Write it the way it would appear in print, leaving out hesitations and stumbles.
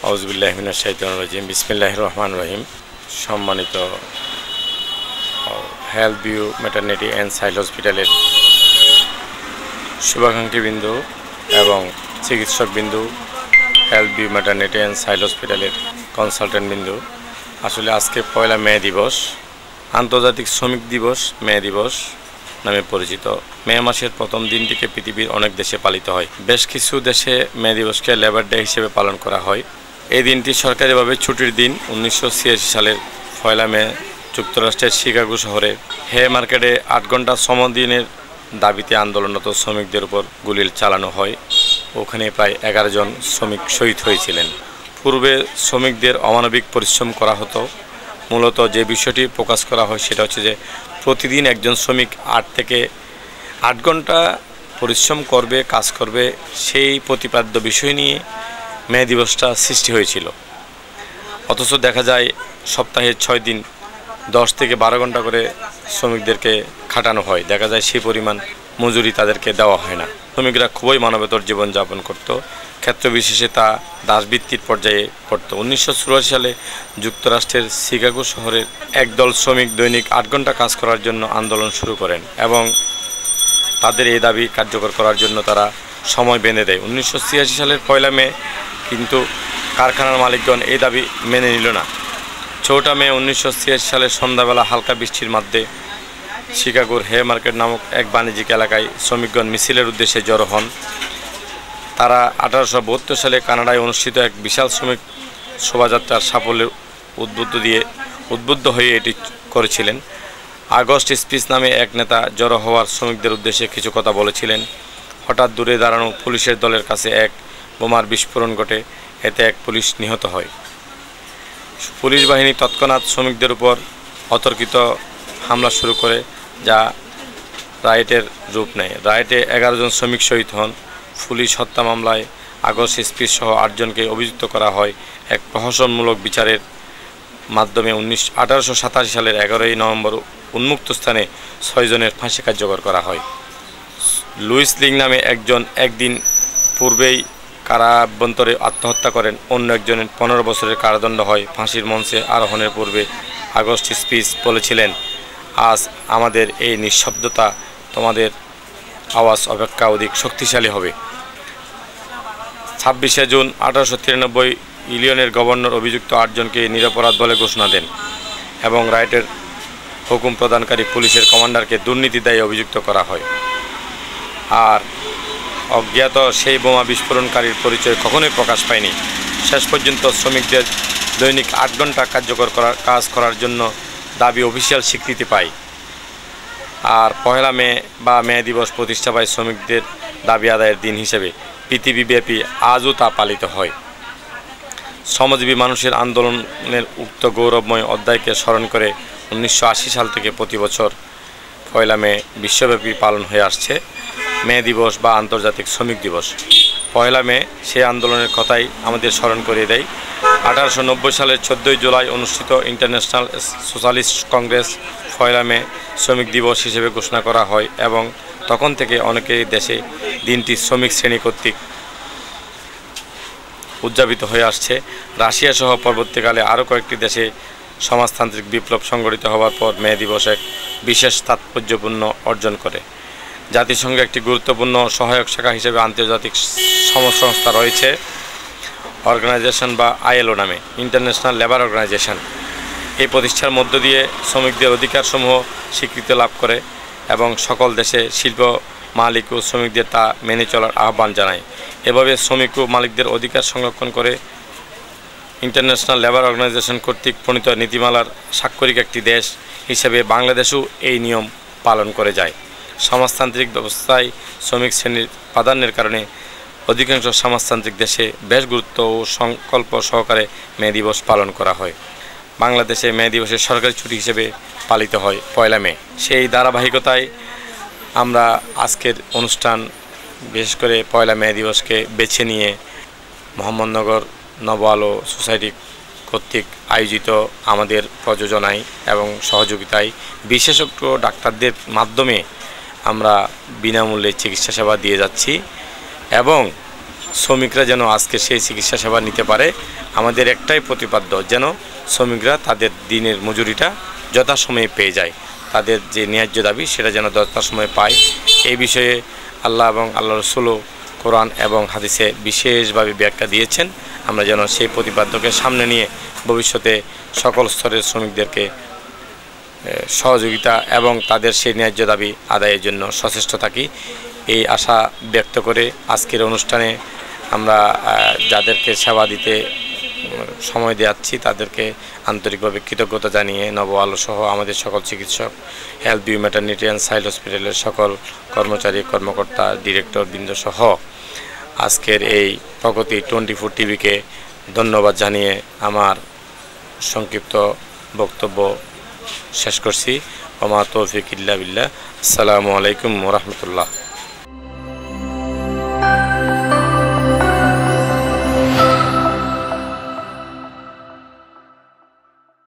আউযুবিল্লাহি মিনাশ শাইতানির রাজিম। বিসমিল্লাহির রহমানির রহিম। সম্মানিত health view maternity and child হসপিটালের শুভাকাঙ্ক্ষীবৃন্দু এবং চিকিৎসকবৃন্দু, health view maternity and child হসপিটালের কনসালটেন্টবৃন্দু, আসলে আজকে পয়লা মে দিবস, আন্তর্জাতিক শ্রমিক দিবস, মে দিবস নামে পরিচিত। মে মাসের প্রথম দিনটিকে পৃথিবীর অনেক দেশে পালিত হয়। বেশ কিছু দেশে মে দিবসকে লেবার ডে হিসেবে পালন করা হয়। এই দিনটি সরকারিভাবে ছুটির দিন। 1986 সালের পয়লা মে যুক্তরাষ্ট্রের শিকাগো শহরে হে মার্কেটে 8 ঘন্টা শ্রমদিনের দাবিতে আন্দোলনরত শ্রমিকদের উপর গুলি চালানো হয়। ওখানে প্রায় 11 জন শ্রমিক শহীদ হয়েছিলেন। পূর্বে শ্রমিকদের অমানবিক পরিশ্রম করা হতো। মূলত যে বিষয়টি প্রকাশ করা হয় সেটা হচ্ছে যে প্রতিদিন একজন শ্রমিক 8 থেকে 8 ঘন্টা পরিশ্রম করবে, কাজ করবে, সেই প্রতিপাদ্য বিষয় নিয়ে মে দিবসটা সৃষ্টি হয়েছিল। অথচ দেখা যায় সপ্তাহে 6 দিন 10 থেকে 12 ঘন্টা করে শ্রমিকদেরকে খাটানো হয়। দেখা যায় সেই পরিমাণ মজুরি তাদেরকে দেওয়া হয় না। শ্রমিকরা খুবই মানবেতর জীবনযাপন করত। ক্ষেত্রবিশেষে তা দাসবৃত্তির পর্যায়ে পড়ত। 1984 সালে যুক্তরাষ্ট্রের শিকাগো শহরের একদল শ্রমিক দৈনিক 8 ঘন্টা কাজ করার জন্য আন্দোলন শুরু করেন এবং তাদের এই দাবি কার্যকর করার জন্য তারা সময় বেঁধে দেয়। 1986 সালের পয়লা মে কিন্তু কারখানার মালিকগণ এই দাবি মেনে নিল না। 4 মে 1986 সালের সন্ধ্যাবেলা হালকা বৃষ্টির মধ্যে শিকাগোর হে মার্কেট নামক এক বাণিজ্যিক এলাকায় শ্রমিকগণ মিছিলের উদ্দেশ্যে জড়ো হন। তারা 1872 সালে কানাডায় অনুষ্ঠিত এক বিশাল শ্রমিক শোভাযাত্রার সাফল্যে উদ্বুদ্ধ হয়ে এটি করেছিলেন। আগস্ট স্পিচ নামে এক নেতা জড়ো হওয়ার শ্রমিকদের উদ্দেশ্যে কিছু কথা বলেছিলেন। হঠাৎ দূরে দাঁড়ানো পুলিশের দলের কাছে এক বোমার বিস্ফোরণ ঘটে। এতে এক পুলিশ নিহত হয়। পুলিশ বাহিনী তৎক্ষণাৎ শ্রমিকদের উপর অতর্কিত হামলা শুরু করে, যা রাইটের রূপ নেয়। রাইটে 11 জন শ্রমিক শহীদ হন। পুলিশ হত্যা মামলায় আগস্ট স্পিচ সহ 8 জনকে অভিযুক্ত করা হয়। এক প্রহসনমূলক বিচারের মাধ্যমে 1887 সালের 11 নভেম্বর উন্মুক্ত স্থানে 6 জনের ফাঁসি কার্যকর করা হয়। লুইস লিং নামে একজন একদিন পূর্বেই কারাভ্যন্তরে আত্মহত্যা করেন। অন্য একজনের 15 বছরের কারাদণ্ড হয়। ফাঁসির মঞ্চে আরোহণের পূর্বে আগস্ট স্পিচ বলেছিলেন, আজ আমাদের এই নিঃশব্দতা তোমাদের আওয়াজ অপেক্ষা অধিক শক্তিশালী হবে। 26 জুন 1893 ইলিনয়ের গভর্নর অভিযুক্ত 8 জনকে নিরপরাধ বলে ঘোষণা দেন এবং রাইটের হুকুম প্রদানকারী পুলিশের কমান্ডারকে দুর্নীতি দায়ে অভিযুক্ত করা হয়। আর অজ্ঞাত সেই বোমা বিস্ফোরণকারীর পরিচয় কখনোই প্রকাশ পায়নি। শেষ পর্যন্ত শ্রমিকদের দৈনিক 8 ঘন্টা কাজ করার জন্য দাবি অফিসিয়াল স্বীকৃতি পায়। আর পয়লা মে বা মে দিবস প্রতিষ্ঠা পায় শ্রমিকদের দাবি আদায়ের দিন হিসেবে। পৃথিবীব্যাপী আজও তা পালিত হয়। শ্রমজীবী মানুষের আন্দোলনের উক্ত গৌরবময় অধ্যায়কে স্মরণ করে 1980 সাল থেকে প্রতি বছর পয়লা মে বিশ্বব্যাপী পালন হয়ে আসছে মে দিবস বা আন্তর্জাতিক শ্রমিক দিবস। পয়লা মে সেই আন্দোলনের কথাই আমাদের স্মরণ করিয়ে দেয়। 1890 সালের 14 জুলাই অনুষ্ঠিত ইন্টারন্যাশনাল সোশ্যালিস্ট কংগ্রেস পয়লা মে শ্রমিক দিবস হিসেবে ঘোষণা করা হয় এবং তখন থেকে অনেকেই দেশে দিনটি শ্রমিক শ্রেণী কর্তৃক উদযাপিত হয়ে আসছে। রাশিয়া সহ পরবর্তীকালে আরও কয়েকটি দেশে সমাজতান্ত্রিক বিপ্লব সংগঠিত হওয়ার পর মে দিবস এক বিশেষ তাৎপর্যপূর্ণ অর্জন করে। জাতিসংঘে একটি গুরুত্বপূর্ণ সহায়ক শাখা হিসেবে আন্তর্জাতিক সংস্থা রয়েছে, অর্গানাইজেশন বা ILO নামে, ইন্টারন্যাশনাল লেবার অর্গানাইজেশন। এই প্রতিষ্ঠার মধ্য দিয়ে শ্রমিকদের অধিকারসমূহ স্বীকৃতি লাভ করে এবং সকল দেশে শিল্প মালিক ও শ্রমিকদের তা মেনে চলার আহ্বান জানায়। এভাবে শ্রমিক ও মালিকদের অধিকার সংরক্ষণ করে ইন্টারন্যাশনাল লেবার অর্গানাইজেশন কর্তৃক প্রণীত নীতিমালার স্বাক্ষরিক একটি দেশ হিসেবে বাংলাদেশও এই নিয়ম পালন করে যায়। সমাজতান্ত্রিক ব্যবস্থায় শ্রমিক শ্রেণীর প্রাধান্যের কারণে অধিকাংশ সমাজতান্ত্রিক দেশে বেশ গুরুত্ব ও সংকল্প সহকারে মে দিবস পালন করা হয়। বাংলাদেশে মে দিবসের সরকারি ছুটি হিসেবে পালিত হয় পয়লা মে। সেই ধারাবাহিকতায় আমরা আজকের অনুষ্ঠান বিশেষ করে পয়লা মে দিবসকে বেছে নিয়ে মোহাম্মদনগর নব আলো সোসাইটি কর্তৃক আয়োজিত আমাদের প্রযোজনায় এবং সহযোগিতায় বিশেষজ্ঞ ডাক্তারদের মাধ্যমে আমরা বিনামূল্যে চিকিৎসা সেবা দিয়ে যাচ্ছি এবং শ্রমিকরা যেন আজকে সেই চিকিৎসা সেবা নিতে পারে। আমাদের একটাই প্রতিপাদ্য, যেন শ্রমিকরা তাদের দিনের মজুরিটা যথাসময়ে পেয়ে যায়, তাদের যে ন্যায্য দাবি সেটা যেন যথাসময়ে পায়। এই বিষয়ে আল্লাহ এবং আল্লাহ রসুলও কোরআন এবং হাদিসে বিশেষভাবে ব্যাখ্যা দিয়েছেন। আমরা যেন সেই প্রতিপাদ্যকে সামনে নিয়ে ভবিষ্যতে সকল স্তরের শ্রমিকদেরকে সহযোগিতা এবং তাদের সেই ন্যায্য দাবি আদায়ের জন্য সচেষ্ট থাকি, এই আশা ব্যক্ত করে আজকের অনুষ্ঠানে আমরা যাদেরকে সেবা দিতে সময় দেওয়াচ্ছি তাদেরকে আন্তরিকভাবে কৃতজ্ঞতা জানিয়ে নব আলো সহ আমাদের সকল চিকিৎসক, health view maternity and child হসপিটালের সকল কর্মচারী কর্মকর্তা, ডিরেক্টর বৃন্দ সহ আজকের এই প্রগতি 24 টিভিকে ধন্যবাদ জানিয়ে আমার সংক্ষিপ্ত বক্তব্য শেষ করছি। ওমা তৌফিক ইল্লা বিল্লাহ। আসসালামু আলাইকুম ওয়া রাহমাতুল্লাহ।